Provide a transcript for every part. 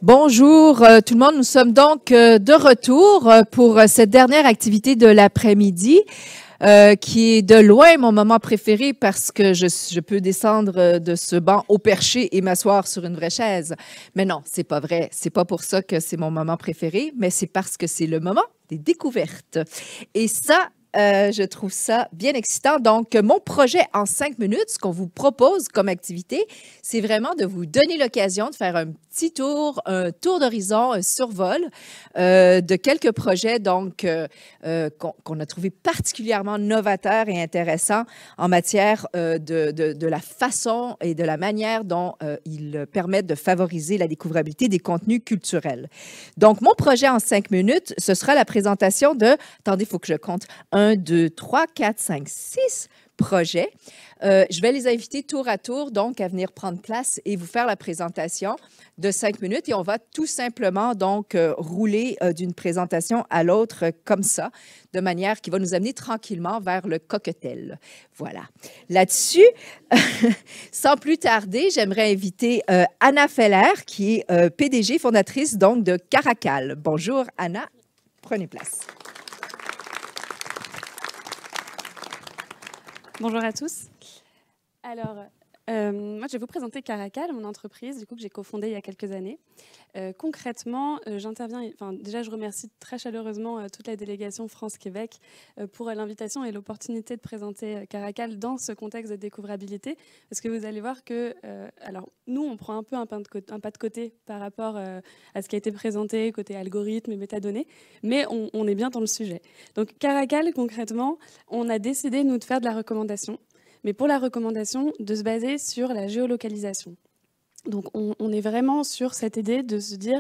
Bonjour tout le monde, nous sommes donc de retour pour cette dernière activité de l'après-midi qui est de loin mon moment préféré parce que je peux descendre de ce banc au perché et m'asseoir sur une vraie chaise. Mais non, c'est pas vrai. C'est pas pour ça que c'est mon moment préféré, mais c'est parce que c'est le moment des découvertes. Et ça, je trouve ça bien excitant. Donc, mon projet en 5 minutes, ce qu'on vous propose comme activité, c'est vraiment de vous donner l'occasion de faire un petit tour, un tour d'horizon, un survol de quelques projets donc qu'on a trouvé particulièrement novateurs et intéressants en matière de la façon et de la manière dont ils permettent de favoriser la découvrabilité des contenus culturels. Donc, mon projet en 5 minutes, ce sera la présentation de, attendez, il faut que je compte, 1, 2, 3, 4, 5, 6 projets. Je vais les inviter tour à tour, donc, à venir prendre place et vous faire la présentation de 5 minutes. Et on va tout simplement, donc, rouler d'une présentation à l'autre comme ça, de manière qui va nous amener tranquillement vers le cocktail. Voilà. Là-dessus, sans plus tarder, j'aimerais inviter Anna Feller, qui est PDG, fondatrice, donc, de Caracal. Bonjour, Anna. Prenez place. Bonjour à tous. Alors, moi, je vais vous présenter Caracal, mon entreprise du coup, que j'ai cofondée il y a quelques années. Concrètement, j'interviens... déjà, je remercie très chaleureusement toute la délégation France-Québec pour l'invitation et l'opportunité de présenter Caracal dans ce contexte de découvrabilité. Parce que vous allez voir que... alors, nous, on prend un peu un pas de côté par rapport à ce qui a été présenté, côté algorithme et métadonnées, mais on est bien dans le sujet. Donc, Caracal, concrètement, on a décidé, nous, de faire de la recommandation. Mais pour la recommandation, de se baser sur la géolocalisation. Donc on est vraiment sur cette idée de se dire,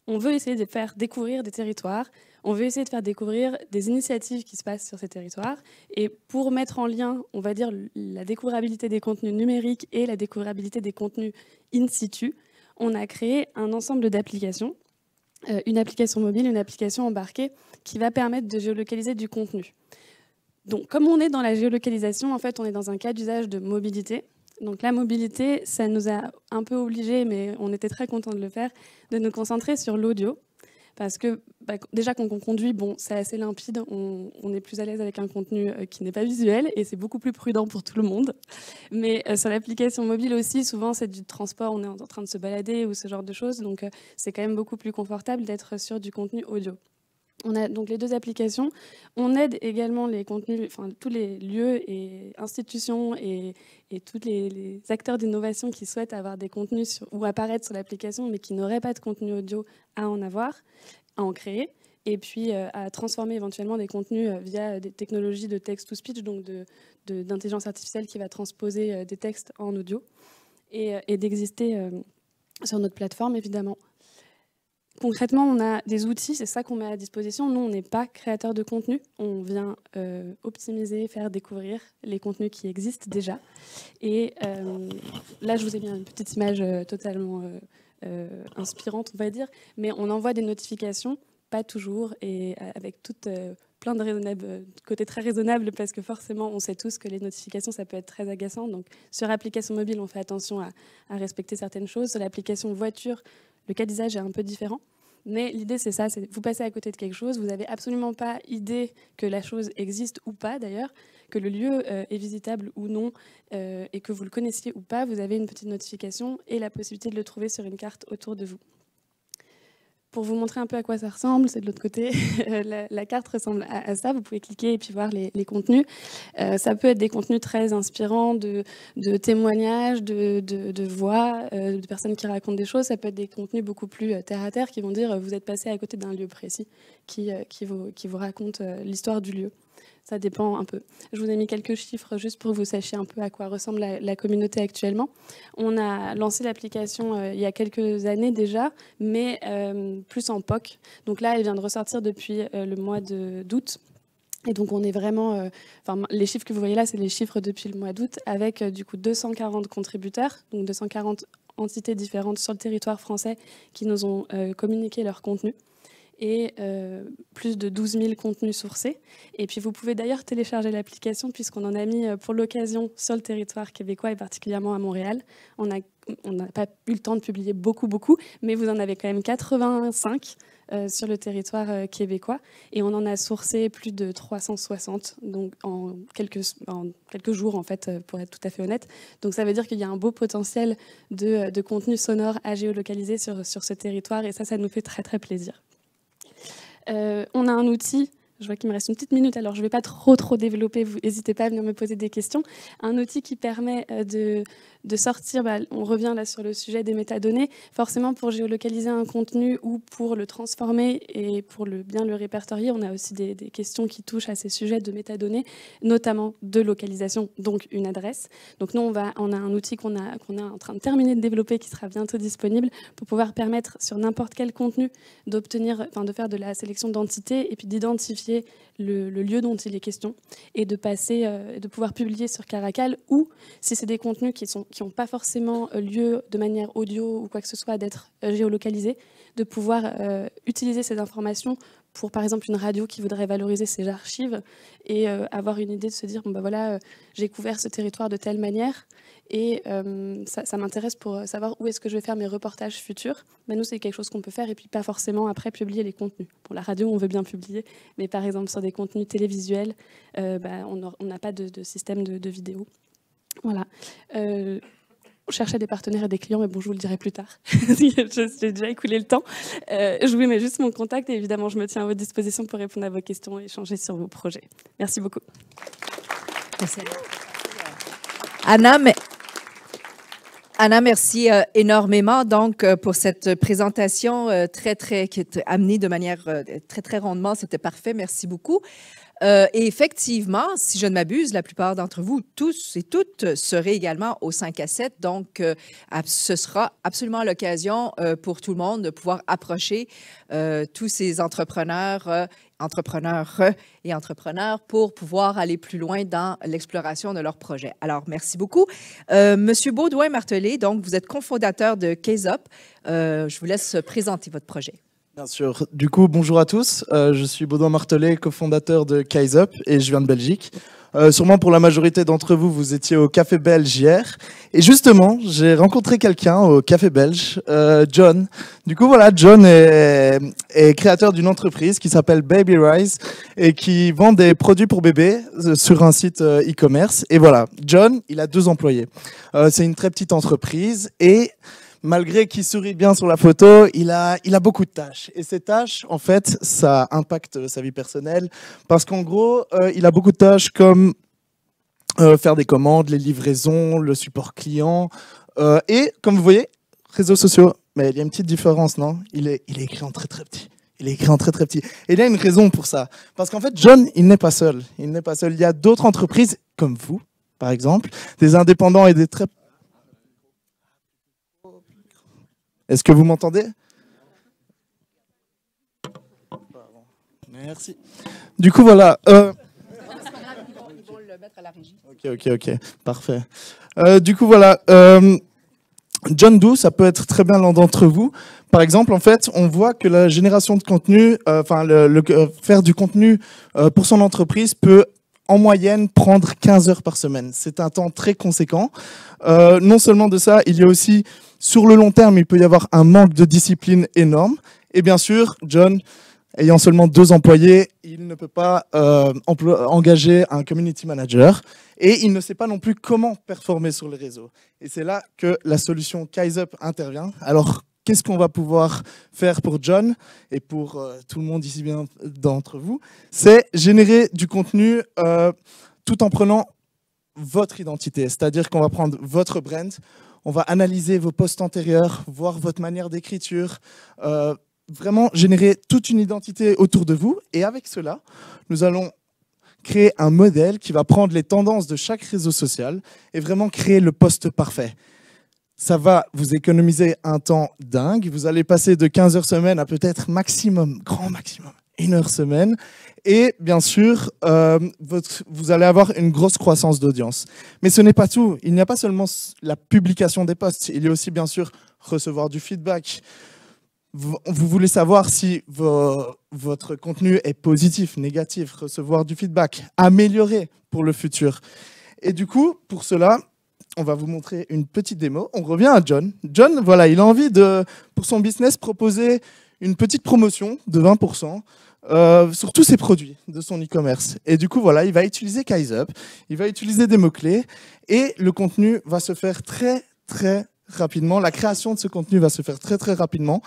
on veut essayer de faire découvrir des territoires, on veut essayer de faire découvrir des initiatives qui se passent sur ces territoires. Et pour mettre en lien, on va dire, la découvrabilité des contenus numériques et la découvrabilité des contenus in situ, on a créé un ensemble d'applications, une application mobile, une application embarquée, qui va permettre de géolocaliser du contenu. Donc, comme on est dans la géolocalisation, en fait, on est dans un cas d'usage de mobilité. Donc, la mobilité, ça nous a un peu obligés, mais on était très contents de le faire, de nous concentrer sur l'audio. Parce que, déjà, quand on conduit, bon, c'est assez limpide, on est plus à l'aise avec un contenu qui n'est pas visuel, et c'est beaucoup plus prudent pour tout le monde. Mais sur l'application mobile aussi, souvent, c'est du transport, on est en train de se balader ou ce genre de choses. Donc, c'est quand même beaucoup plus confortable d'être sur du contenu audio. On a donc les deux applications. On aide également les contenus, tous les lieux et institutions et tous les acteurs d'innovation qui souhaitent avoir des contenus ou apparaître sur l'application, mais qui n'auraient pas de contenu audio à en avoir, à en créer, et puis à transformer éventuellement des contenus via des technologies de text-to-speech, donc d'intelligence artificielle qui va transposer des textes en audio, et d'exister sur notre plateforme, évidemment. Concrètement, on a des outils, c'est ça qu'on met à disposition. Nous, on n'est pas créateur de contenu, on vient optimiser, faire découvrir les contenus qui existent déjà. Et là, je vous ai mis une petite image totalement inspirante, on va dire, mais on envoie des notifications, pas toujours, et avec plein de côtés très raisonnables, parce que forcément, on sait tous que les notifications, ça peut être très agaçant. Donc, sur l'application mobile, on fait attention à respecter certaines choses. Sur l'application voiture, le cas d'usage est un peu différent, mais l'idée c'est ça, c'est vous passez à côté de quelque chose, vous n'avez absolument pas idée que la chose existe ou pas d'ailleurs, que le lieu est visitable ou non, et que vous le connaissiez ou pas, vous avez une petite notification et la possibilité de le trouver sur une carte autour de vous. Pour vous montrer un peu à quoi ça ressemble, c'est de l'autre côté. La carte ressemble à ça. Vous pouvez cliquer et puis voir les contenus. Ça peut être des contenus très inspirants, de témoignages, de voix, de personnes qui racontent des choses. Ça peut être des contenus beaucoup plus terre-à-terre qui vont dire vous êtes passé à côté d'un lieu précis qui vous raconte l'histoire du lieu. Ça dépend un peu. Je vous ai mis quelques chiffres juste pour que vous sachiez un peu à quoi ressemble la communauté actuellement. On a lancé l'application il y a quelques années déjà, mais plus en POC. Donc là, elle vient de ressortir depuis le mois d'août. Et donc, on est vraiment... les chiffres que vous voyez là, c'est les chiffres depuis le mois d'août, avec du coup 240 contributeurs, donc 240 entités différentes sur le territoire français qui nous ont communiqué leur contenu. Et plus de 12 000 contenus sourcés. Et puis vous pouvez d'ailleurs télécharger l'application puisqu'on en a mis pour l'occasion sur le territoire québécois et particulièrement à Montréal. On on n'a pas eu le temps de publier beaucoup, mais vous en avez quand même 85 sur le territoire québécois, et on en a sourcé plus de 360, donc en quelques jours en fait, pour être tout à fait honnête. Donc ça veut dire qu'il y a un beau potentiel de contenu sonore à géolocaliser sur ce territoire, et ça nous fait très très plaisir. On a un outil. Je vois qu'il me reste une petite minute, alors je ne vais pas trop développer, vous n'hésitez pas à venir me poser des questions. Un outil qui permet de sortir, on revient là sur le sujet des métadonnées, forcément pour géolocaliser un contenu ou pour le transformer et pour bien le répertorier, on a aussi des questions qui touchent à ces sujets de métadonnées, notamment de localisation, donc une adresse. Donc nous, on a un outil qu'on est en train de terminer de développer, qui sera bientôt disponible, pour pouvoir permettre sur n'importe quel contenu de faire de la sélection d'entités et puis d'identifier le lieu dont il est question, et de pouvoir publier sur Caracal, ou si c'est des contenus qui n'ont pas forcément lieu de manière audio ou quoi que ce soit d'être géolocalisés, de pouvoir utiliser ces informations pour par exemple une radio qui voudrait valoriser ses archives et avoir une idée de se dire voilà, j'ai couvert ce territoire de telle manière et ça m'intéresse pour savoir où est-ce que je vais faire mes reportages futurs. Mais nous, c'est quelque chose qu'on peut faire et puis pas forcément après publier les contenus. Pour la radio, on veut bien publier, mais par exemple sur des contenus télévisuels, on n'a pas de système de vidéo. Voilà. On cherchait des partenaires et des clients, mais bon, je vous le dirai plus tard. J'ai déjà écoulé le temps. Je vous mets juste mon contact et évidemment, je me tiens à votre disposition pour répondre à vos questions et échanger sur vos projets. Merci beaucoup. Merci. Anna, merci énormément donc pour cette présentation qui est amenée de manière très rondement. C'était parfait. Merci beaucoup. Et effectivement, si je ne m'abuse, la plupart d'entre vous, tous et toutes, seraient également au 5 à 7. Donc, ce sera absolument l'occasion pour tout le monde de pouvoir approcher tous ces entrepreneurs et entrepreneurs pour pouvoir aller plus loin dans l'exploration de leurs projets. Alors, merci beaucoup. Monsieur Baudouin-Martelet, donc, vous êtes cofondateur de CaseUp. Je vous laisse présenter votre projet. Bien sûr. Du coup, bonjour à tous. Je suis Baudouin Martelet, cofondateur de CaseUp et je viens de Belgique. Sûrement pour la majorité d'entre vous, vous étiez au Café Belge hier. Et justement, j'ai rencontré quelqu'un au Café Belge, John. Du coup, voilà, John est créateur d'une entreprise qui s'appelle Baby Rise et qui vend des produits pour bébés sur un site e-commerce. Et voilà, John, il a 2 employés. C'est une très petite entreprise et malgré qu'il sourit bien sur la photo, il a beaucoup de tâches. Et ces tâches, en fait, ça impacte sa vie personnelle. Parce qu'en gros, il a beaucoup de tâches comme faire des commandes, les livraisons, le support client. Et comme vous voyez, réseaux sociaux. Mais il y a une petite différence, non ? Il est écrit en très petit. Il est écrit en très petit. Et il y a une raison pour ça. Parce qu'en fait, John, il n'est pas seul. Il n'est pas seul. Il y a d'autres entreprises, comme vous, par exemple, des indépendants et des très... Est-ce que vous m'entendez ? Merci. Du coup, voilà. Ils vont le mettre à la régie. Ok. Parfait. Du coup, voilà. John Doe, ça peut être très bien l'un d'entre vous. Par exemple, en fait, on voit que la génération de contenu, faire du contenu pour son entreprise peut en moyenne prendre 15 heures par semaine. C'est un temps très conséquent. Non seulement de ça, il y a aussi, sur le long terme, il peut y avoir un manque de discipline énorme. Et bien sûr, John, ayant seulement 2 employés, il ne peut pas engager un community manager et il ne sait pas non plus comment performer sur les réseaux. Et c'est là que la solution CaseUp intervient. Alors, qu'est-ce qu'on va pouvoir faire pour John et pour tout le monde ici bien d'entre vous? C'est générer du contenu tout en prenant votre identité. C'est-à-dire qu'on va prendre votre brand, on va analyser vos posts antérieurs, voir votre manière d'écriture, vraiment générer toute une identité autour de vous. Et avec cela, nous allons créer un modèle qui va prendre les tendances de chaque réseau social et vraiment créer le post parfait. Ça va vous économiser un temps dingue. Vous allez passer de 15 heures semaine à peut-être grand maximum, 1 heure semaine. Et bien sûr, vous allez avoir une grosse croissance d'audience. Mais ce n'est pas tout. Il n'y a pas seulement la publication des posts. Il y a aussi, bien sûr, recevoir du feedback. Vous voulez savoir si votre contenu est positif, négatif, recevoir du feedback, améliorer pour le futur. Et du coup, pour cela, on va vous montrer une petite démo. On revient à John. John, voilà, il a envie de, pour son business, proposer une petite promotion de 20% sur tous ses produits de son e-commerce. Et du coup, voilà, il va utiliser KaizUp, il va utiliser des mots-clés et le contenu va se faire très, très rapidement. La création de ce contenu va se faire très, très rapidement,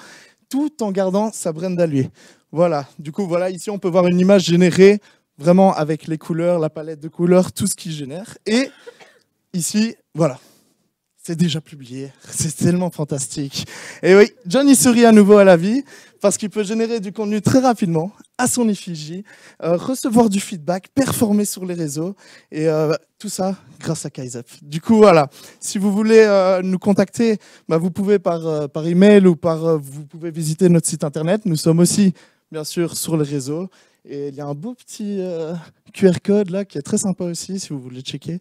tout en gardant sa brand à lui. Voilà, du coup, voilà, ici, on peut voir une image générée vraiment avec les couleurs, la palette de couleurs, tout ce qu'il génère. Et ici, voilà. C'est déjà publié, c'est tellement fantastique. Et oui, John il sourit à nouveau à la vie parce qu'il peut générer du contenu très rapidement à son effigie, recevoir du feedback, performer sur les réseaux et tout ça grâce à KaizUp. Du coup, voilà, si vous voulez nous contacter, bah, vous pouvez par email ou vous pouvez visiter notre site internet. Nous sommes aussi, bien sûr, sur les réseaux. Et il y a un beau petit QR code là qui est très sympa aussi si vous voulez checker.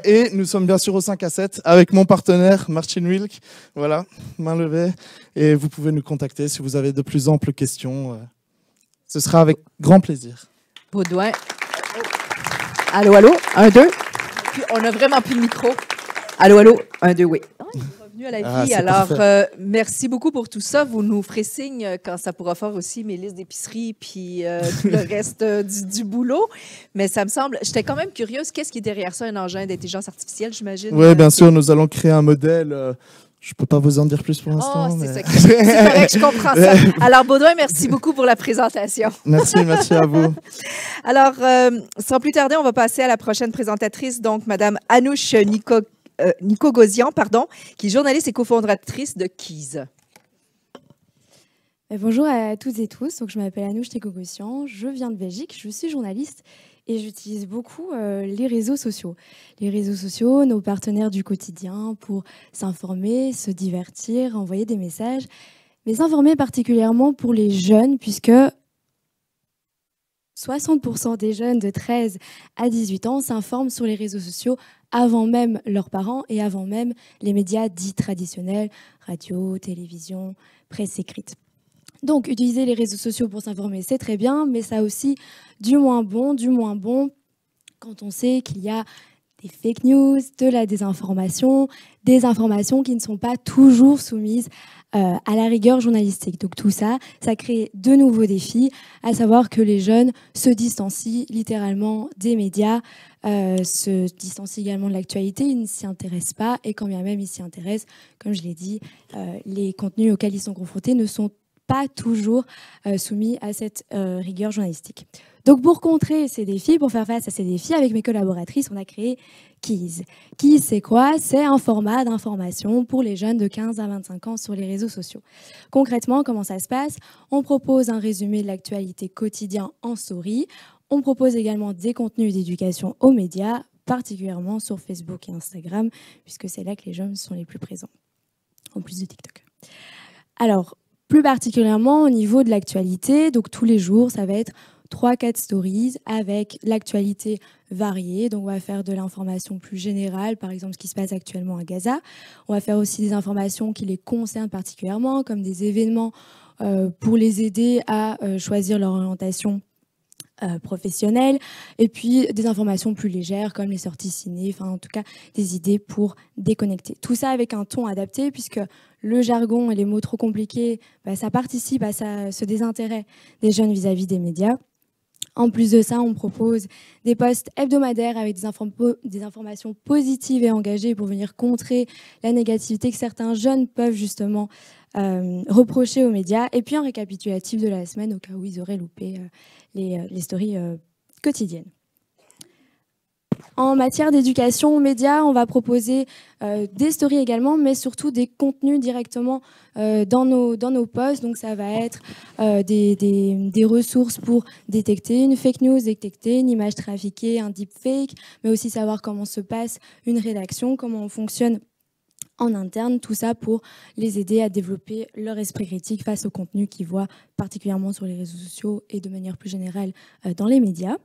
Et nous sommes bien sûr au 5 à 7 avec mon partenaire Martin Wilk. Voilà, main levée. Et vous pouvez nous contacter si vous avez de plus amples questions. Ce sera avec grand plaisir. Baudouin. Allô, allô, 1, 2. Puis on a vraiment plus de micro. Allô, allô, 1, 2, oui. Il est revenu à la vie. Alors, merci beaucoup pour tout ça. Vous nous ferez signe quand ça pourra faire aussi mes listes d'épicerie puis tout le reste du boulot. Mais ça me semble... J'étais quand même curieuse. Qu'est-ce qui est derrière ça, un engin d'intelligence artificielle, j'imagine? Oui, bien sûr. Nous allons créer un modèle... je ne peux pas vous en dire plus pour l'instant. Oh, c'est correct, je comprends ça. Alors, Baudouin, merci beaucoup pour la présentation. Merci à vous. Alors, sans plus tarder, on va passer à la prochaine présentatrice, donc Madame Anouche Nikogosian, qui est journaliste et cofondatrice de Keys. Bonjour à toutes et tous, donc je m'appelle Anouche Nikogosian, je viens de Belgique, je suis journaliste et j'utilise beaucoup les réseaux sociaux. Les réseaux sociaux, nos partenaires du quotidien pour s'informer, se divertir, envoyer des messages, mais s'informer particulièrement pour les jeunes puisque 60% des jeunes de 13 à 18 ans s'informent sur les réseaux sociaux avant même leurs parents et avant même les médias dits traditionnels, radio, télévision, presse écrite. Donc, utiliser les réseaux sociaux pour s'informer, c'est très bien, mais ça a aussi du moins bon quand on sait qu'il y a des fake news, de la désinformation, des informations qui ne sont pas toujours soumises à la rigueur journalistique. Donc tout ça, ça crée de nouveaux défis, à savoir que les jeunes se distancient littéralement des médias, se distancient également de l'actualité, ils ne s'y intéressent pas, et quand bien même ils s'y intéressent, comme je l'ai dit, les contenus auxquels ils sont confrontés ne sont pas toujours soumis à cette rigueur journalistique. Donc pour contrer ces défis, pour faire face à ces défis, avec mes collaboratrices, on a créé Keys. Keys, c'est quoi? C'est un format d'information pour les jeunes de 15 à 25 ans sur les réseaux sociaux. Concrètement, comment ça se passe? On propose un résumé de l'actualité quotidien en story. On propose également des contenus d'éducation aux médias, particulièrement sur Facebook et Instagram, puisque c'est là que les jeunes sont les plus présents, en plus de TikTok. Alors, plus particulièrement au niveau de l'actualité, donc tous les jours, ça va être 3-4 stories avec l'actualité variée. Donc, on va faire de l'information plus générale, par exemple ce qui se passe actuellement à Gaza. On va faire aussi des informations qui les concernent particulièrement, comme des événements pour les aider à choisir leur orientation professionnelle. Et puis, des informations plus légères, comme les sorties ciné, enfin, en tout cas, des idées pour déconnecter. Tout ça avec un ton adapté, puisque le jargon et les mots trop compliqués, ça participe à ce désintérêt des jeunes vis-à-vis des médias. En plus de ça, on propose des posts hebdomadaires avec des informations positives et engagées pour venir contrer la négativité que certains jeunes peuvent justement reprocher aux médias. Et puis un récapitulatif de la semaine au cas où ils auraient loupé les stories quotidiennes. En matière d'éducation aux médias, on va proposer des stories également, mais surtout des contenus directement dans nos posts. Donc ça va être des ressources pour détecter une fake news, détecter une image trafiquée, un deepfake, mais aussi savoir comment se passe une rédaction, comment on fonctionne en interne, tout ça pour les aider à développer leur esprit critique face au contenu qu'ils voient particulièrement sur les réseaux sociaux et de manière plus générale dans les médias.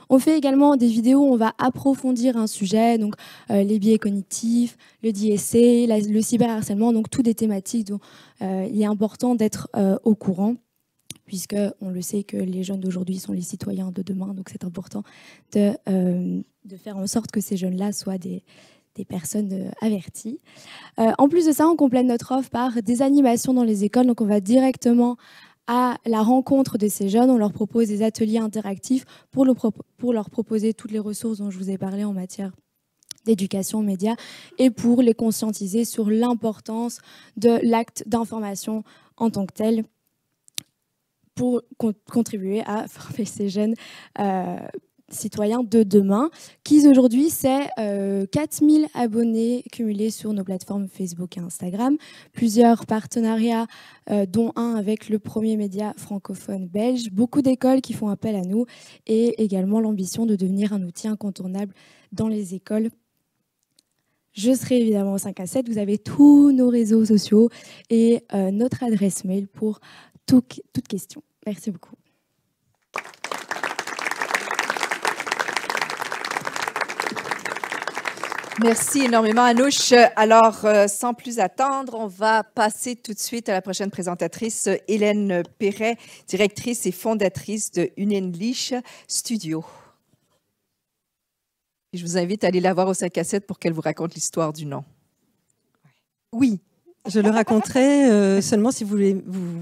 On fait également des vidéos où on va approfondir un sujet, donc les biais cognitifs, le DSA, le cyberharcèlement, donc toutes des thématiques dont il est important d'être au courant, puisqu'on le sait que les jeunes d'aujourd'hui sont les citoyens de demain, donc c'est important de faire en sorte que ces jeunes-là soient des des personnes averties. En plus de ça, on complète notre offre par des animations dans les écoles. Donc, on va directement à la rencontre de ces jeunes. On leur propose des ateliers interactifs pour leur proposer toutes les ressources dont je vous ai parlé en matière d'éducation aux médias et pour les conscientiser sur l'importance de l'acte d'information en tant que tel pour contribuer à former ces jeunes citoyens de demain, qui aujourd'hui, c'est 4000 abonnés cumulés sur nos plateformes Facebook et Instagram, plusieurs partenariats, dont un avec le premier média francophone belge, beaucoup d'écoles qui font appel à nous et également l'ambition de devenir un outil incontournable dans les écoles. Je serai évidemment au 5 à 7, vous avez tous nos réseaux sociaux et notre adresse mail pour toute question. Merci beaucoup. Merci énormément, Anouche. Alors, sans plus attendre, on va passer tout de suite à la prochaine présentatrice, Hélène Perret, directrice et fondatrice de Unenlish Studio. Je vous invite à aller la voir au 5 à 7 pour qu'elle vous raconte l'histoire du nom. Oui, je le raconterai seulement si vous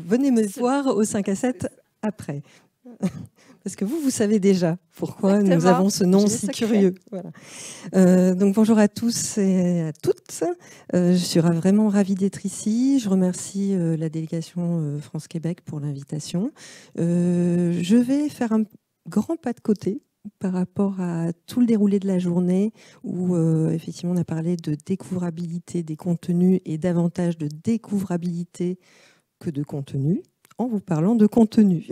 venez me voir au 5 à 7 après. Parce que vous savez déjà pourquoi Exactement. Nous avons ce nom si curieux. Voilà. Donc bonjour à tous et à toutes. Je suis vraiment ravie d'être ici. Je remercie la délégation France-Québec pour l'invitation. Je vais faire un grand pas de côté par rapport à tout le déroulé de la journée où effectivement on a parlé de découvrabilité des contenus et davantage de découvrabilité que de contenu, en vous parlant de contenu.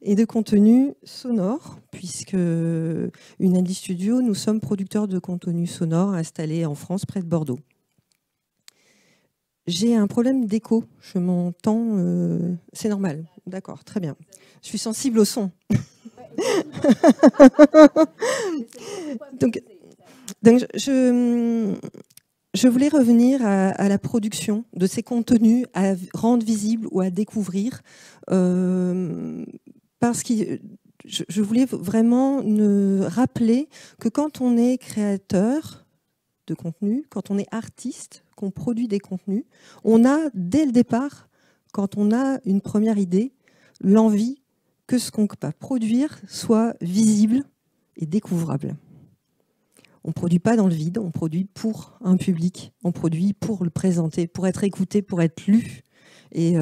Et de contenu sonore, puisque Unenlish Studio, nous sommes producteurs de contenu sonore installés en France, près de Bordeaux. J'ai un problème d'écho, je m'entends, c'est normal, d'accord, très bien. Je suis sensible au son. donc je voulais revenir à la production de ces contenus à rendre visibles ou à découvrir, parce que je voulais vraiment rappeler que quand on est créateur de contenu, quand on est artiste, qu'on produit des contenus, on a dès le départ, quand on a une première idée, l'envie que ce qu'on va produire soit visible et découvrable. On ne produit pas dans le vide, on produit pour un public, on produit pour le présenter, pour être écouté, pour être lu. Et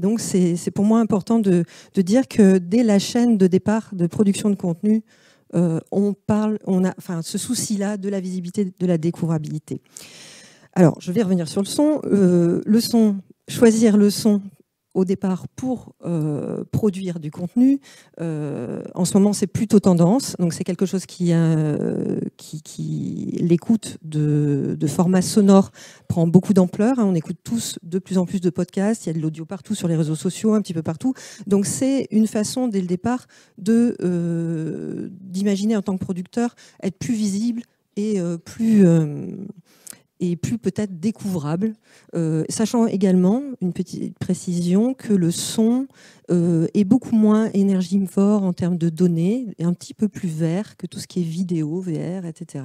donc, c'est pour moi important de dire que dès la chaîne de départ de production de contenu, on a ce souci-là de la visibilité, de la découvrabilité. Alors, je vais revenir sur le son. Le son, choisir le son au départ pour produire du contenu. En ce moment, c'est plutôt tendance. Donc, c'est quelque chose qui l'écoute de format sonore prend beaucoup d'ampleur. On écoute tous de plus en plus de podcasts. Il y a de l'audio partout sur les réseaux sociaux, un petit peu partout. Donc, c'est une façon, dès le départ, d'imaginer en tant que producteur être plus visible et plus peut-être découvrable, sachant également, une petite précision, que le son est beaucoup moins énergivore en termes de données, et un petit peu plus vert que tout ce qui est vidéo, VR, etc.,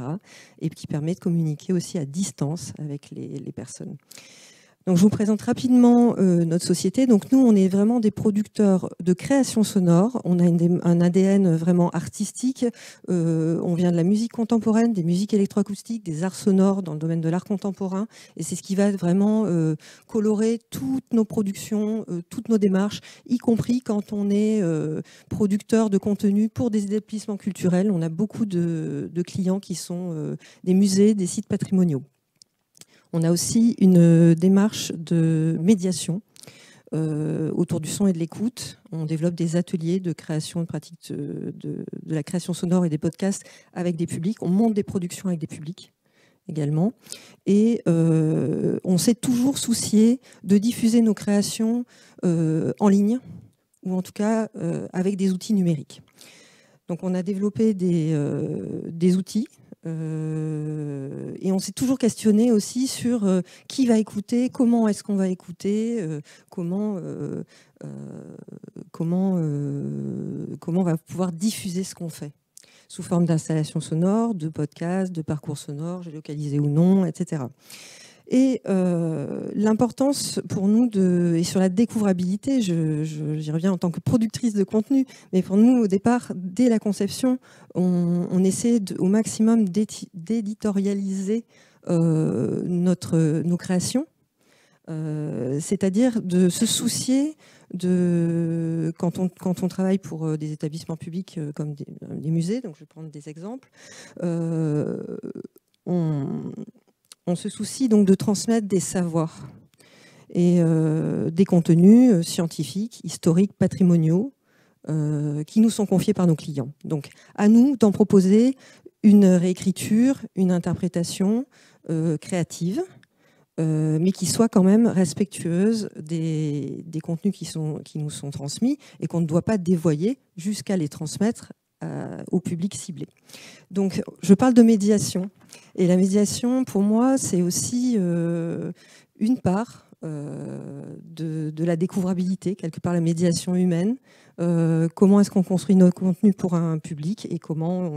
et qui permet de communiquer aussi à distance avec les personnes. Donc, je vous présente rapidement notre société. Donc, nous, on est vraiment des producteurs de création sonore. On a un ADN vraiment artistique. On vient de la musique contemporaine, des musiques électroacoustiques, des arts sonores dans le domaine de l'art contemporain. Et c'est ce qui va vraiment colorer toutes nos productions, toutes nos démarches, y compris quand on est producteur de contenu pour des établissements culturels. On a beaucoup de clients qui sont des musées, des sites patrimoniaux. On a aussi une démarche de médiation autour du son et de l'écoute. On développe des ateliers de création de pratique de la création sonore et des podcasts avec des publics. On monte des productions avec des publics également. Et on s'est toujours soucié de diffuser nos créations en ligne, ou en tout cas avec des outils numériques. Donc on a développé des outils. Et on s'est toujours questionné aussi sur qui va écouter, comment est-ce qu'on va écouter, comment on va pouvoir diffuser ce qu'on fait. sous forme d'installations sonores, de podcasts, de parcours sonores, géolocalisés ou non, etc. Et l'importance pour nous, et sur la découvrabilité, j'y reviens en tant que productrice de contenu, mais pour nous, au départ, dès la conception, on essaie au maximum d'éditorialiser nos créations, c'est-à-dire de se soucier quand on travaille pour des établissements publics comme des musées, donc je vais prendre des exemples, on se soucie donc de transmettre des savoirs et des contenus scientifiques, historiques, patrimoniaux, qui nous sont confiés par nos clients. Donc, à nous d'en proposer une réécriture, une interprétation créative, mais qui soit quand même respectueuse des contenus qui nous sont transmis et qu'on ne doit pas dévoyer jusqu'à les transmettre au public ciblé. Donc, je parle de médiation. Et la médiation, pour moi, c'est aussi une part de la découvrabilité, quelque part la médiation humaine. Comment est-ce qu'on construit nos contenus pour un public et comment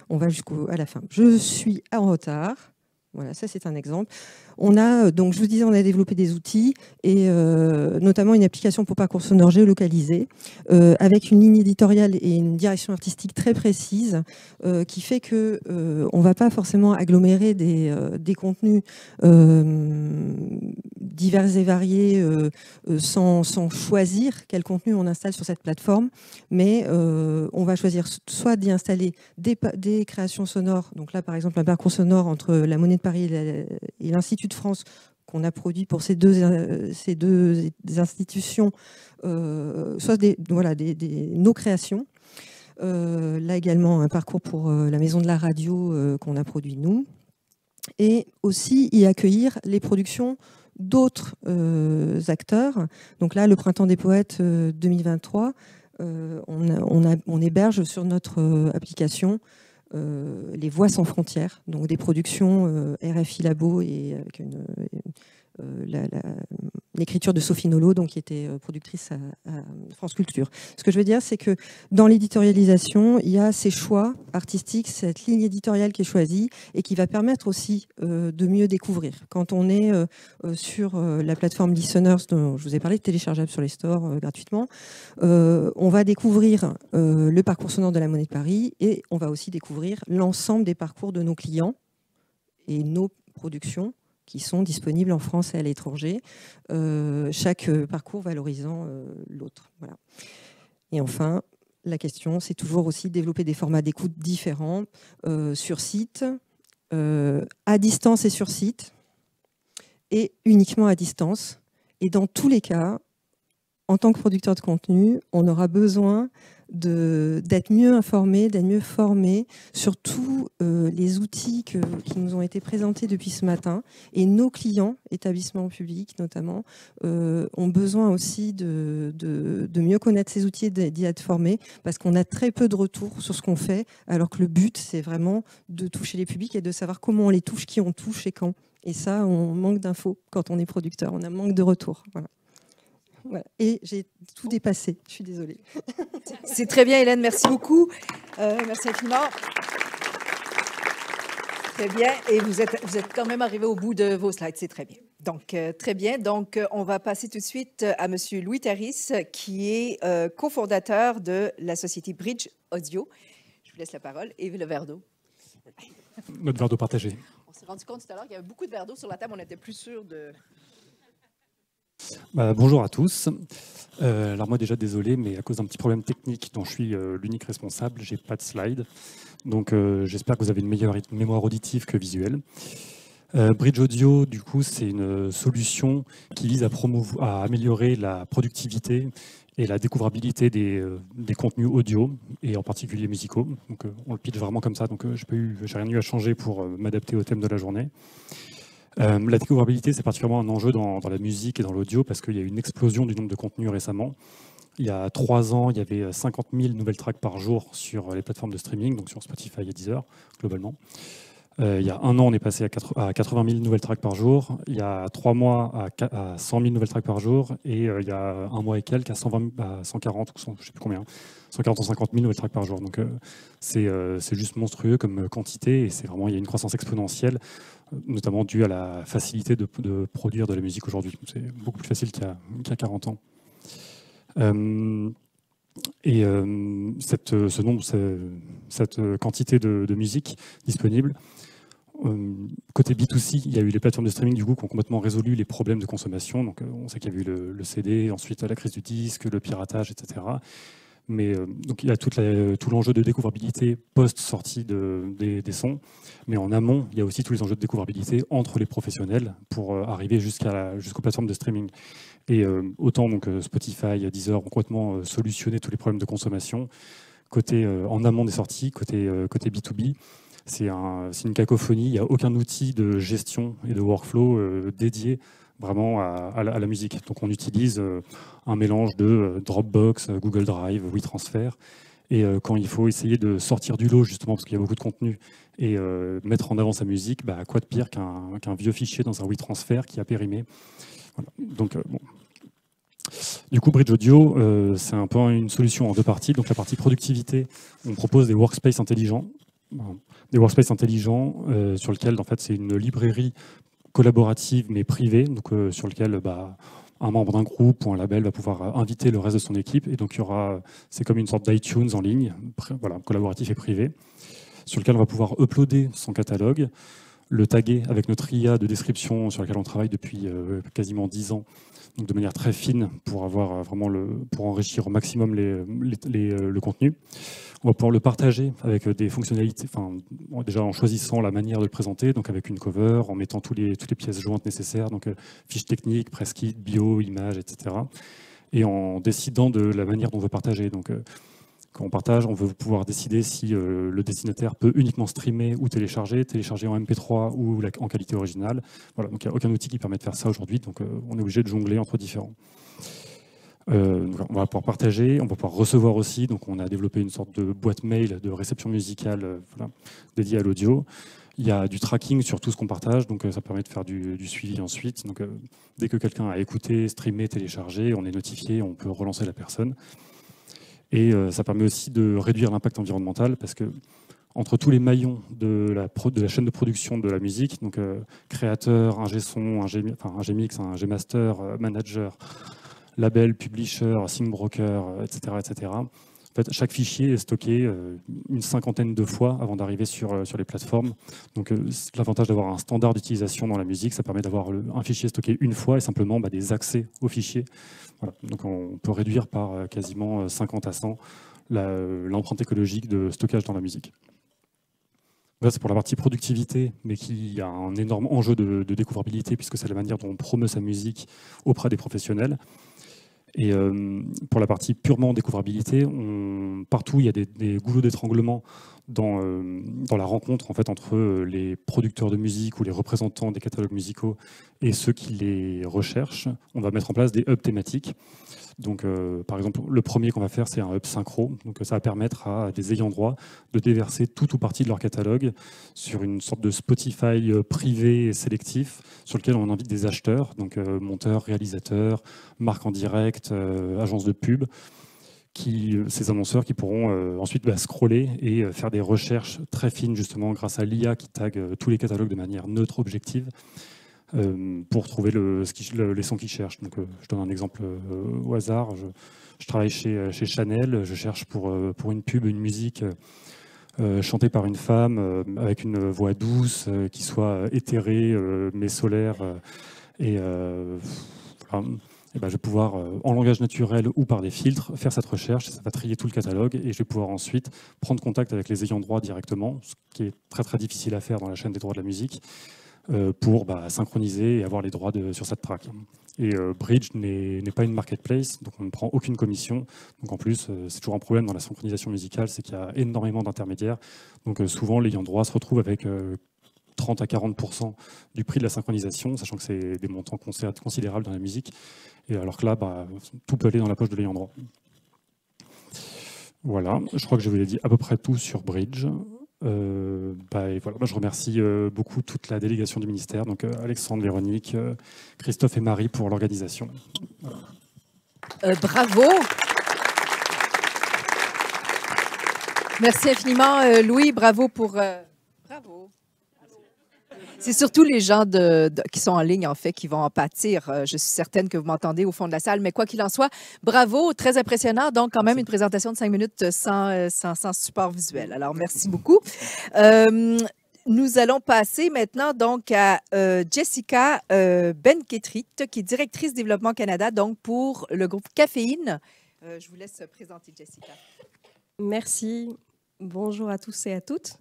on va jusqu'à la fin. Je suis en retard. Voilà, ça c'est un exemple. Donc je vous disais, on a développé des outils et notamment une application pour parcours sonore géolocalisé avec une ligne éditoriale et une direction artistique très précise qui fait que on va pas forcément agglomérer des contenus divers et variés sans choisir quel contenu on installe sur cette plateforme, mais on va choisir soit d'y installer des créations sonores. Donc là, par exemple, un parcours sonore entre la Monnaie de Paris et l'Institut de France qu'on a produit pour ces deux institutions, soit nos créations. Là également, un parcours pour la Maison de la Radio qu'on a produit nous. Et aussi y accueillir les productions d'autres acteurs. Donc là, le Printemps des Poètes 2023, on héberge sur notre application les Voix sans frontières, donc des productions RFI Labo et avec l'écriture de Sophie Nolot, donc, qui était productrice à France Culture. Ce que je veux dire, c'est que dans l'éditorialisation, il y a ces choix artistiques, cette ligne éditoriale qui est choisie et qui va permettre aussi de mieux découvrir. Quand on est sur la plateforme Listeners, dont je vous ai parlé, téléchargeable sur les stores gratuitement, on va découvrir le parcours sonore de la Monnaie de Paris et on va aussi découvrir l'ensemble des parcours de nos clients et nos productions qui sont disponibles en France et à l'étranger, chaque parcours valorisant l'autre. Voilà. Et enfin, la question, c'est toujours aussi développer des formats d'écoute différents, sur site, à distance et sur site, et uniquement à distance. Et dans tous les cas, en tant que producteur de contenu, on aura besoin d'être mieux informés, d'être mieux formés sur tous les outils qui nous ont été présentés depuis ce matin. Et nos clients, établissements publics notamment, ont besoin aussi de mieux connaître ces outils et d'y être formés, parce qu'on a très peu de retours sur ce qu'on fait, alors que le but, c'est vraiment de toucher les publics et de savoir comment on les touche, qui on touche et quand. Et ça, on manque d'infos quand on est producteur, on a manque de retours. Voilà. Voilà. Et j'ai tout dépassé, je suis désolée. C'est très bien, Hélène, merci beaucoup. Merci infiniment. Très bien, et vous êtes quand même arrivé au bout de vos slides, c'est très bien. Donc, très bien. Donc, on va passer tout de suite à Monsieur Louis Taris, qui est cofondateur de la société Bridge Audio. Je vous laisse la parole. Et le verre d'eau. Notre verre d'eau partagé. On s'est rendu compte tout à l'heure qu'il y avait beaucoup de verre d'eau sur la table, on n'était plus sûr de... Bonjour à tous. Alors moi déjà désolé, mais à cause d'un petit problème technique dont je suis l'unique responsable, j'ai pas de slide. Donc j'espère que vous avez une meilleure mémoire auditive que visuelle. Bridge Audio, du coup, c'est une solution qui vise à améliorer la productivité et la découvrabilité des contenus audio, et en particulier musicaux. Donc on le pitch vraiment comme ça, donc j'ai rien eu à changer pour m'adapter au thème de la journée. La découvrabilité, c'est particulièrement un enjeu dans la musique et dans l'audio, parce qu'il y a eu une explosion du nombre de contenus récemment. Il y a 3 ans, il y avait 50 000 nouvelles tracks par jour sur les plateformes de streaming, donc sur Spotify et Deezer, globalement. Il y a 1 an, on est passé à 80 000 nouvelles tracks par jour. Il y a 3 mois, à 100 000 nouvelles tracks par jour. Et il y a 1 mois et quelques, à 140 ou 100, je sais plus combien, 140 ou 150 000 nouvelles tracks par jour. Donc c'est juste monstrueux comme quantité. Et c'est vraiment, il y a une croissance exponentielle, notamment due à la facilité de produire de la musique aujourd'hui. C'est beaucoup plus facile qu'il y a 40 ans. Cette quantité de musique disponible, côté B2C, il y a eu les plateformes de streaming du coup qui ont complètement résolu les problèmes de consommation. Donc, on sait qu'il y a eu le CD, ensuite la crise du disque, le piratage, etc. Mais donc il y a tout l'enjeu de découvrabilité post-sortie des sons. Mais en amont, il y a aussi tous les enjeux de découvrabilité entre les professionnels pour arriver jusqu'aux plateformes de streaming. Et autant donc, Spotify, Deezer ont complètement solutionné tous les problèmes de consommation. Côté en amont des sorties, côté B2B, c'est une cacophonie. Il n'y a aucun outil de gestion et de workflow dédié vraiment à la musique. Donc on utilise un mélange de Dropbox, Google Drive, WeTransfer. Et quand il faut essayer de sortir du lot, justement, parce qu'il y a beaucoup de contenu, et mettre en avant sa musique, quoi de pire qu'un vieux fichier dans un WeTransfer qui a périmé. Voilà. Donc, bon. Du coup, Bridge Audio, c'est un peu une solution en 2 parties. Donc la partie productivité, on propose des workspaces intelligents. Des workspaces intelligents sur lesquels, en fait, c'est une librairie collaborative mais privée, donc sur lequel un membre d'un groupe ou un label va pouvoir inviter le reste de son équipe. Et donc c'est comme une sorte d'iTunes en ligne, voilà, collaboratif et privé, sur lequel on va pouvoir uploader son catalogue, le taguer avec notre IA de description sur laquelle on travaille depuis quasiment 10 ans, donc de manière très fine pour avoir vraiment pour enrichir au maximum le contenu. On va pouvoir le partager avec des fonctionnalités, déjà en choisissant la manière de le présenter, donc avec une cover, en mettant toutes les pièces jointes nécessaires, donc fiches techniques, press kit, bio, images, etc. Et en décidant de la manière dont on veut partager. Donc, quand on partage, on veut pouvoir décider si le destinataire peut uniquement streamer ou télécharger en MP3 ou en qualité originale. Voilà, donc il n'y a aucun outil qui permet de faire ça aujourd'hui, donc on est obligé de jongler entre différents. Donc on va pouvoir partager, on va pouvoir recevoir aussi, donc on a développé une sorte de boîte mail de réception musicale dédiée à l'audio. Il y a du tracking sur tout ce qu'on partage, donc ça permet de faire du suivi ensuite. Donc dès que quelqu'un a écouté, streamé, téléchargé, on est notifié, on peut relancer la personne. Et ça permet aussi de réduire l'impact environnemental parce que entre tous les maillons de la chaîne de production de la musique, donc créateur, ingé son, ingé mix, ingé master, manager, label, publisher, sync broker, etc., etc. En fait, chaque fichier est stocké une 50aine de fois avant d'arriver sur les plateformes. Donc l'avantage d'avoir un standard d'utilisation dans la musique, ça permet d'avoir un fichier stocké une fois et simplement des accès au fichier. Voilà. Donc on peut réduire par quasiment 50 à 100 l'empreinte écologique de stockage dans la musique. Là, c'est pour la partie productivité, mais qui a un énorme enjeu de découvrabilité puisque c'est la manière dont on promeut sa musique auprès des professionnels. Et pour la partie purement découvrabilité, partout il y a des goulots d'étranglement dans la rencontre en fait, entre les producteurs de musique ou les représentants des catalogues musicaux et ceux qui les recherchent. On va mettre en place des hubs thématiques. Donc, par exemple, le premier qu'on va faire, c'est un hub synchro. Donc, ça va permettre à des ayants droit de déverser tout ou partie de leur catalogue sur une sorte de Spotify privé et sélectif sur lequel on invite des acheteurs, donc monteurs, réalisateurs, marques en direct, agences de pub, ces annonceurs qui pourront ensuite scroller et faire des recherches très fines justement grâce à l'IA qui tag tous les catalogues de manière neutre, objective, pour trouver les sons qu'ils cherchent. Donc, je donne un exemple au hasard. Je travaille chez Chanel, je cherche pour une pub, une musique chantée par une femme avec une voix douce, qui soit éthérée mais solaire. Je vais pouvoir, en langage naturel ou par des filtres, faire cette recherche. Ça va trier tout le catalogue et je vais pouvoir ensuite prendre contact avec les ayants droit directement, ce qui est très très difficile à faire dans la chaîne des droits de la musique, pour synchroniser et avoir les droits sur cette track. Et Bridge n'est pas une marketplace, donc on ne prend aucune commission. Donc en plus, c'est toujours un problème dans la synchronisation musicale, c'est qu'il y a énormément d'intermédiaires. Donc souvent, l'ayant droit se retrouve avec 30 à 40% du prix de la synchronisation, sachant que c'est des montants considérables dans la musique. Et alors que là, tout peut aller dans la poche de l'ayant droit. Voilà, je crois que je vous ai dit à peu près tout sur Bridge. Et voilà, moi, je remercie beaucoup toute la délégation du ministère, donc Alexandre, Véronique, Christophe et Marie pour l'organisation. Voilà. Bravo. Merci infiniment, Louis. Bravo pour... Bravo. C'est surtout les gens qui sont en ligne, en fait, qui vont en pâtir. Je suis certaine que vous m'entendez au fond de la salle, mais quoi qu'il en soit, bravo, très impressionnant. Donc, quand même, une présentation de 5 minutes sans support visuel. Alors, merci beaucoup. Nous allons passer maintenant donc à Jessica Benketrit, qui est directrice développement Canada, donc pour le groupe Caféine. Je vous laisse présenter Jessica. Merci. Bonjour à tous et à toutes.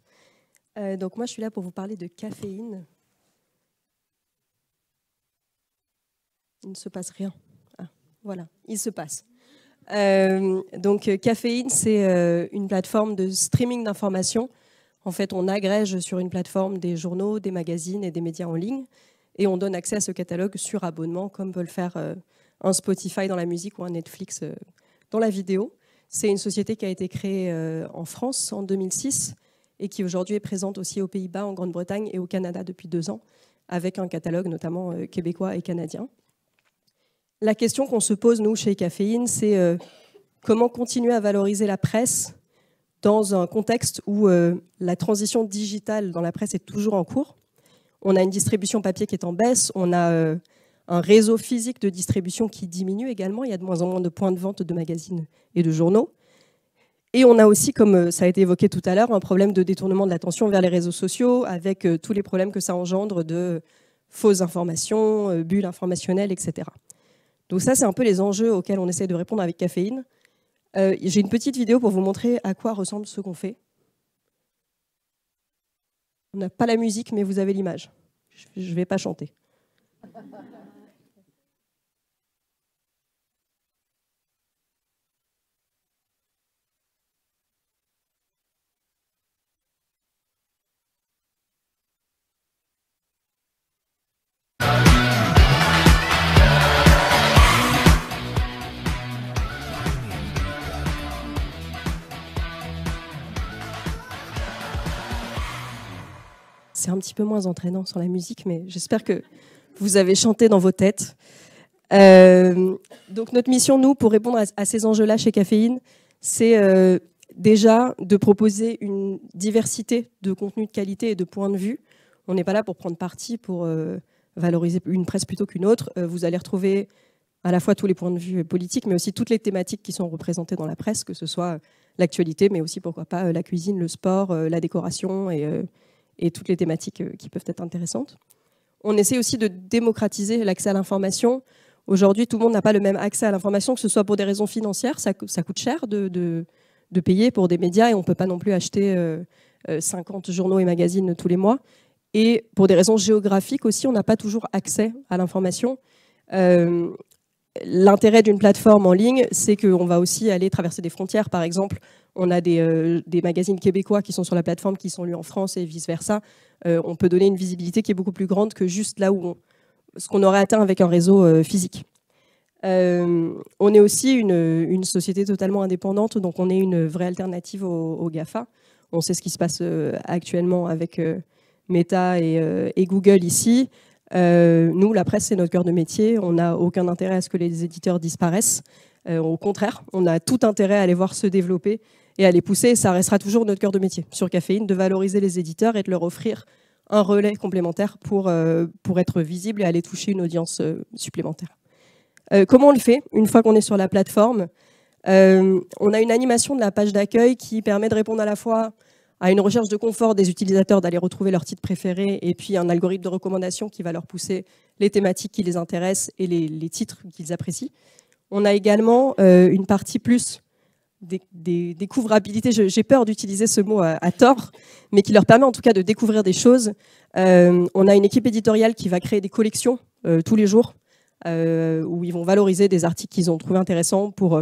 Donc moi, je suis là pour vous parler de Caféine. Il ne se passe rien. Ah, voilà, il se passe. Donc Caféine, c'est une plateforme de streaming d'informations. En fait, on agrège sur une plateforme des journaux, des magazines et des médias en ligne, et on donne accès à ce catalogue sur abonnement, comme peut le faire un Spotify dans la musique ou un Netflix dans la vidéo. C'est une société qui a été créée en France en 2006 et qui aujourd'hui est présente aussi aux Pays-Bas, en Grande-Bretagne et au Canada depuis 2 ans, avec un catalogue notamment québécois et canadien. La question qu'on se pose, nous, chez Caféine, c'est comment continuer à valoriser la presse dans un contexte où la transition digitale dans la presse est toujours en cours. On a une distribution papier qui est en baisse, on a un réseau physique de distribution qui diminue également. Il y a de moins en moins de points de vente de magazines et de journaux. Et on a aussi, comme ça a été évoqué tout à l'heure, un problème de détournement de l'attention vers les réseaux sociaux, avec tous les problèmes que ça engendre de fausses informations, bulles informationnelles, etc. Donc ça, c'est un peu les enjeux auxquels on essaie de répondre avec Caféine. J'ai une petite vidéo pour vous montrer à quoi ressemble ce qu'on fait. On n'a pas la musique, mais vous avez l'image. Je ne vais pas chanter. C'est un petit peu moins entraînant sans la musique, mais j'espère que vous avez chanté dans vos têtes. Donc notre mission, nous, pour répondre à ces enjeux-là chez Caféine, c'est déjà de proposer une diversité de contenus de qualité et de points de vue. On n'est pas là pour prendre parti, pour valoriser une presse plutôt qu'une autre. Vous allez retrouver à la fois tous les points de vue politiques, mais aussi toutes les thématiques qui sont représentées dans la presse, que ce soit l'actualité, mais aussi, pourquoi pas, la cuisine, le sport, la décoration et toutes les thématiques qui peuvent être intéressantes. On essaie aussi de démocratiser l'accès à l'information. Aujourd'hui, tout le monde n'a pas le même accès à l'information, que ce soit pour des raisons financières. Ça coûte cher de payer pour des médias et on ne peut pas non plus acheter 50 journaux et magazines tous les mois. Et pour des raisons géographiques aussi, on n'a pas toujours accès à l'information. L'intérêt d'une plateforme en ligne, c'est qu'on va aussi aller traverser des frontières. Par exemple, on a des magazines québécois qui sont sur la plateforme, qui sont lus en France et vice-versa. On peut donner une visibilité qui est beaucoup plus grande que juste là où ce qu'on aurait atteint avec un réseau physique. On est aussi une société totalement indépendante, donc on est une vraie alternative aux GAFA. On sait ce qui se passe actuellement avec Meta et Google ici. Nous, la presse, c'est notre cœur de métier. On n'a aucun intérêt à ce que les éditeurs disparaissent. Au contraire, on a tout intérêt à les voir se développer et à les pousser. Et ça restera toujours notre cœur de métier sur Caféine, de valoriser les éditeurs et de leur offrir un relais complémentaire pour être visible et aller toucher une audience supplémentaire. Comment on le fait une fois qu'on est sur la plateforme? On a une animation de la page d'accueil qui permet de répondre à la fois à une recherche de confort des utilisateurs d'aller retrouver leurs titres préférés et puis un algorithme de recommandation qui va leur pousser les thématiques qui les intéressent et les titres qu'ils apprécient. On a également une partie plus des découvrabilités, j'ai peur d'utiliser ce mot à tort, mais qui leur permet en tout cas de découvrir des choses. On a une équipe éditoriale qui va créer des collections tous les jours où ils vont valoriser des articles qu'ils ont trouvé intéressants pour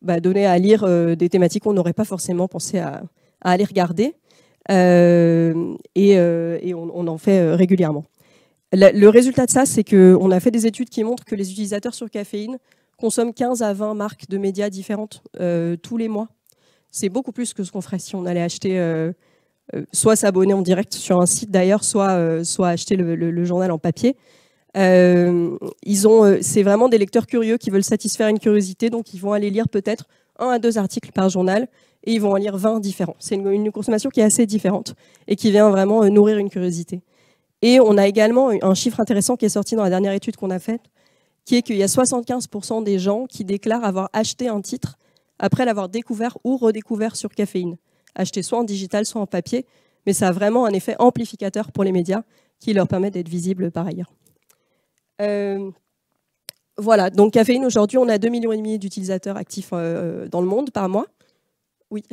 donner à lire des thématiques qu'on n'aurait pas forcément pensé à aller regarder. Et on en fait régulièrement. Le résultat de ça, c'est qu'on a fait des études qui montrent que les utilisateurs sur Caféine consomment 15 à 20 marques de médias différentes tous les mois. C'est beaucoup plus que ce qu'on ferait si on allait acheter soit s'abonner en direct sur un site d'ailleurs, soit acheter le journal en papier. C'est vraiment des lecteurs curieux qui veulent satisfaire une curiosité, donc ils vont aller lire peut-être 1 à 2 articles par journal et ils vont en lire 20 différents. C'est une consommation qui est assez différente et qui vient vraiment nourrir une curiosité. Et on a également un chiffre intéressant qui est sorti dans la dernière étude qu'on a faite, qui est qu'il y a 75% des gens qui déclarent avoir acheté un titre après l'avoir découvert ou redécouvert sur Caféine. Acheté soit en digital, soit en papier, mais ça a vraiment un effet amplificateur pour les médias qui leur permet d'être visibles par ailleurs. Voilà, donc Caféine, aujourd'hui, on a 2,5 millions d'utilisateurs actifs dans le monde par mois. Oui.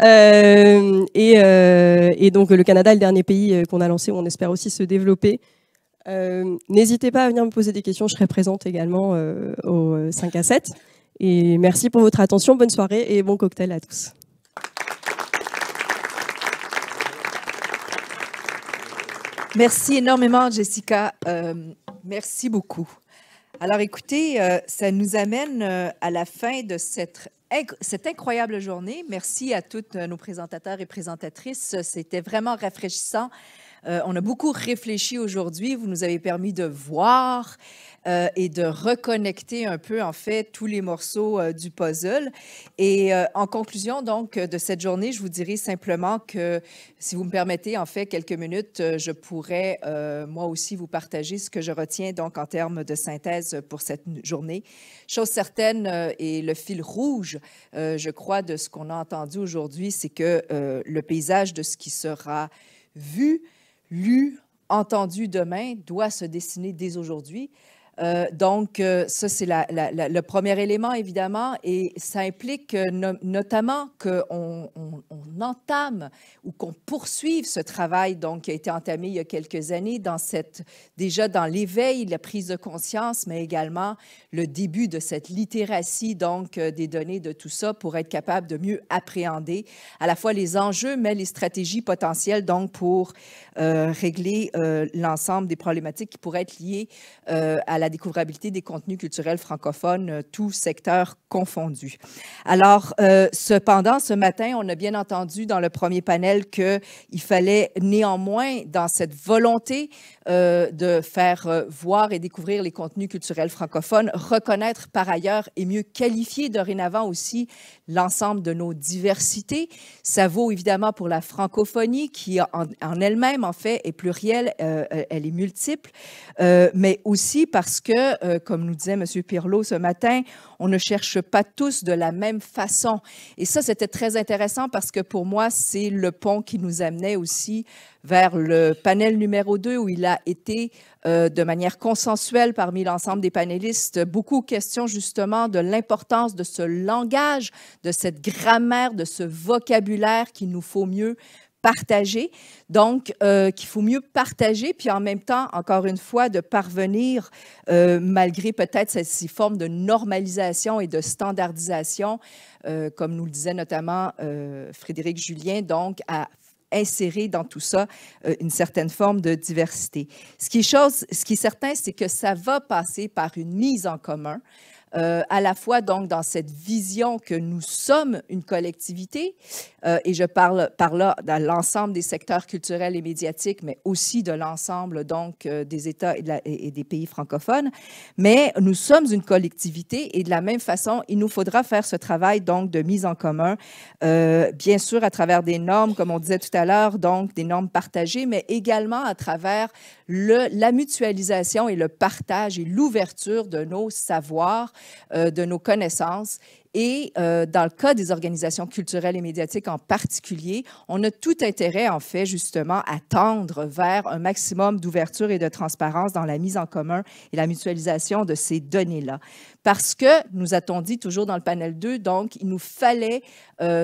Et donc le Canada est le dernier pays qu'on a lancé, où on espère aussi se développer. N'hésitez pas à venir me poser des questions, je serai présente également au 5 à 7. Et merci pour votre attention, bonne soirée et bon cocktail à tous. Merci énormément, Jessica. Merci beaucoup. Alors, écoutez, ça nous amène à la fin de cette incroyable journée. Merci à tous nos présentateurs et présentatrices. C'était vraiment rafraîchissant. On a beaucoup réfléchi aujourd'hui. Vous nous avez permis de voir et de reconnecter un peu, en fait, tous les morceaux du puzzle. Et en conclusion, donc, de cette journée, je vous dirais simplement que, si vous me permettez, en fait, quelques minutes, je pourrais, moi aussi, vous partager ce que je retiens, donc, en termes de synthèse pour cette journée. Chose certaine, et le fil rouge, je crois, de ce qu'on a entendu aujourd'hui, c'est que le paysage de ce qui sera vu, lu, entendu demain doit se dessiner dès aujourd'hui. Donc, ça, c'est le premier élément, évidemment, et ça implique notamment qu'on entame ou qu'on poursuive ce travail donc, qui a été entamé il y a quelques années déjà dans l'éveil, la prise de conscience, mais également le début de cette littératie donc, des données de tout ça pour être capable de mieux appréhender à la fois les enjeux, mais les stratégies potentielles donc, pour régler l'ensemble des problématiques qui pourraient être liées à la découvrabilité des contenus culturels francophones, tous secteurs confondus. Alors, cependant, ce matin, on a bien entendu dans le premier panel qu'il fallait néanmoins, dans cette volonté de faire voir et découvrir les contenus culturels francophones, reconnaître par ailleurs et mieux qualifier dorénavant aussi l'ensemble de nos diversités. Ça vaut évidemment pour la francophonie qui en elle-même, en fait, est plurielle, elle est multiple, mais aussi parce que, comme nous disait M. Pirlot ce matin, on ne cherche pas tous de la même façon. Et ça, c'était très intéressant parce que pour moi, c'est le pont qui nous amenait aussi vers le panel numéro 2 où il a été de manière consensuelle parmi l'ensemble des panélistes, beaucoup question justement de l'importance de ce langage, de cette grammaire, de ce vocabulaire qu'il nous faut mieux partager, donc qu'il faut mieux partager, puis en même temps, encore une fois, de parvenir, malgré peut-être ces formes de normalisation et de standardisation, comme nous le disait notamment Frédéric Julien, donc à insérer dans tout ça une certaine forme de diversité. Ce qui est certain, c'est que ça va passer par une mise en commun, à la fois donc dans cette vision que nous sommes une collectivité, et je parle par là dans l'ensemble des secteurs culturels et médiatiques, mais aussi de l'ensemble donc des États et des pays francophones, mais nous sommes une collectivité et de la même façon, il nous faudra faire ce travail donc de mise en commun, bien sûr à travers des normes, comme on disait tout à l'heure, donc des normes partagées, mais également à travers la mutualisation et le partage et l'ouverture de nos savoirs, de nos connaissances. Et dans le cas des organisations culturelles et médiatiques en particulier, on a tout intérêt, en fait, justement, à tendre vers un maximum d'ouverture et de transparence dans la mise en commun et la mutualisation de ces données-là. Parce que, nous a-t-on dit toujours dans le panel 2, donc, il nous fallait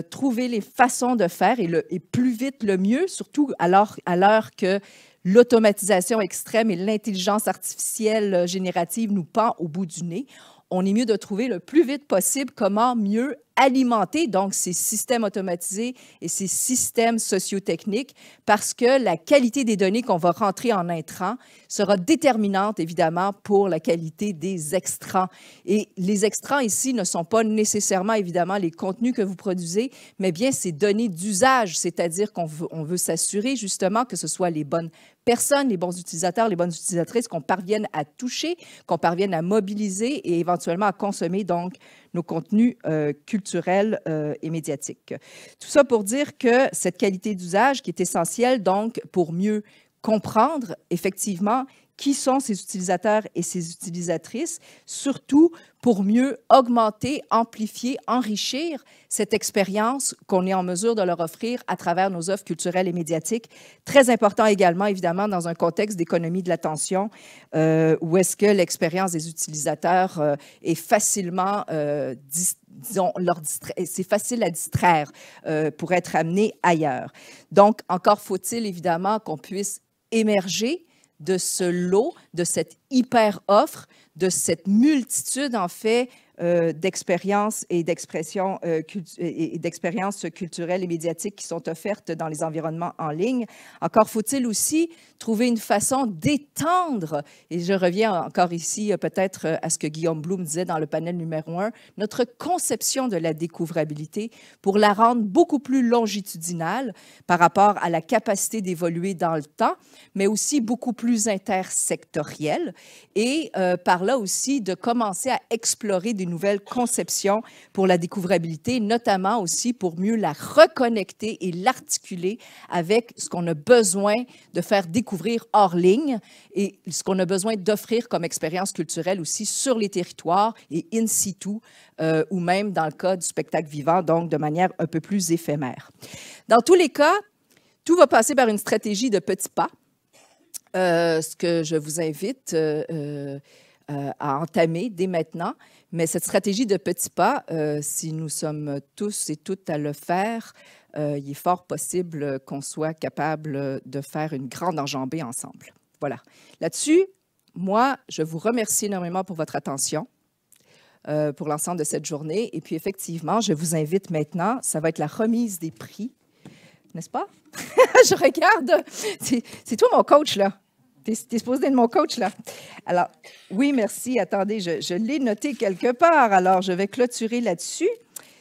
trouver les façons de faire et plus vite le mieux, surtout à l'heure que l'automatisation extrême et l'intelligence artificielle générative nous pend au bout du nez. on est mieux de trouver le plus vite possible comment mieux alimenter donc ces systèmes automatisés et ces systèmes sociotechniques parce que la qualité des données qu'on va rentrer en intrant sera déterminante, évidemment, pour la qualité des extrants. Et les extrants ici ne sont pas nécessairement, évidemment, les contenus que vous produisez, mais bien ces données d'usage, c'est-à-dire qu'on veut s'assurer, justement, que ce soit les bonnes personnes, les bons utilisateurs, les bonnes utilisatrices qu'on parvienne à toucher, qu'on parvienne à mobiliser et éventuellement à consommer, donc, nos contenus culturels et médiatiques. Tout ça pour dire que cette qualité d'usage qui est essentielle, donc, pour mieux comprendre, effectivement, qui sont ces utilisateurs et ces utilisatrices, surtout pour mieux augmenter, amplifier, enrichir cette expérience qu'on est en mesure de leur offrir à travers nos offres culturelles et médiatiques. Très important également, évidemment, dans un contexte d'économie de l'attention, où est-ce que l'expérience des utilisateurs est facilement, disons, c'est facile à distraire pour être amené ailleurs. Donc, encore faut-il évidemment qu'on puisse émerger de ce lot, de cette hyper-offre, de cette multitude, en fait, d'expériences et d'expressions et d'expériences culturelles et médiatiques qui sont offertes dans les environnements en ligne. Encore faut-il aussi trouver une façon d'étendre, et je reviens encore ici peut-être à ce que Guillaume Blum disait dans le panel numéro 1, notre conception de la découvrabilité pour la rendre beaucoup plus longitudinale par rapport à la capacité d'évoluer dans le temps, mais aussi beaucoup plus intersectorielle et par là aussi de commencer à explorer des nouvelles conceptions pour la découvrabilité, notamment aussi pour mieux la reconnecter et l'articuler avec ce qu'on a besoin de faire découvrir hors ligne et ce qu'on a besoin d'offrir comme expérience culturelle aussi sur les territoires et in situ ou même dans le cas du spectacle vivant, donc de manière un peu plus éphémère. Dans tous les cas, tout va passer par une stratégie de petits pas, ce que je vous invite à entamer dès maintenant. Mais cette stratégie de petits pas, si nous sommes tous et toutes à le faire, il est fort possible qu'on soit capable de faire une grande enjambée ensemble. Voilà. Là-dessus, moi, je vous remercie énormément pour votre attention, pour l'ensemble de cette journée. Et puis, effectivement, je vous invite maintenant, ça va être la remise des prix, n'est-ce pas? Je regarde. C'est toi mon coach, là. T'es supposé être mon coach, là. Alors, oui, merci. Attendez, je l'ai noté quelque part. Alors, je vais clôturer là-dessus.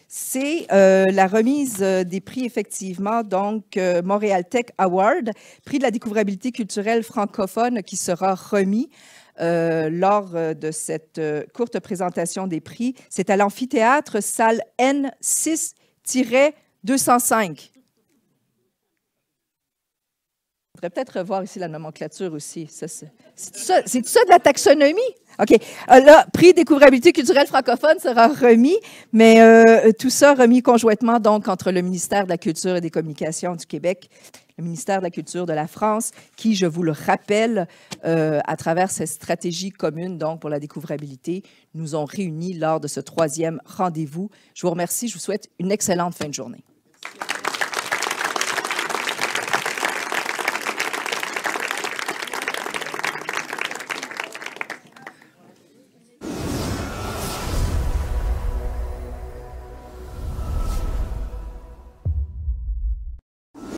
C'est la remise des prix, effectivement, donc Montréal Tech Award, prix de la découvrabilité culturelle francophone qui sera remis lors de cette courte présentation des prix. C'est à l'amphithéâtre, salle N6-205. Il faudrait peut-être revoir ici la nomenclature aussi. C'est tout ça de la taxonomie? OK. Là, prix découvrabilité culturelle francophone sera remis, mais tout ça remis conjointement donc entre le ministère de la Culture et des Communications du Québec, le ministère de la Culture de la France, qui, je vous le rappelle, à travers cette stratégie commune donc pour la découvrabilité, nous ont réunis lors de ce 3e rendez-vous. Je vous remercie. Je vous souhaite une excellente fin de journée. Merci.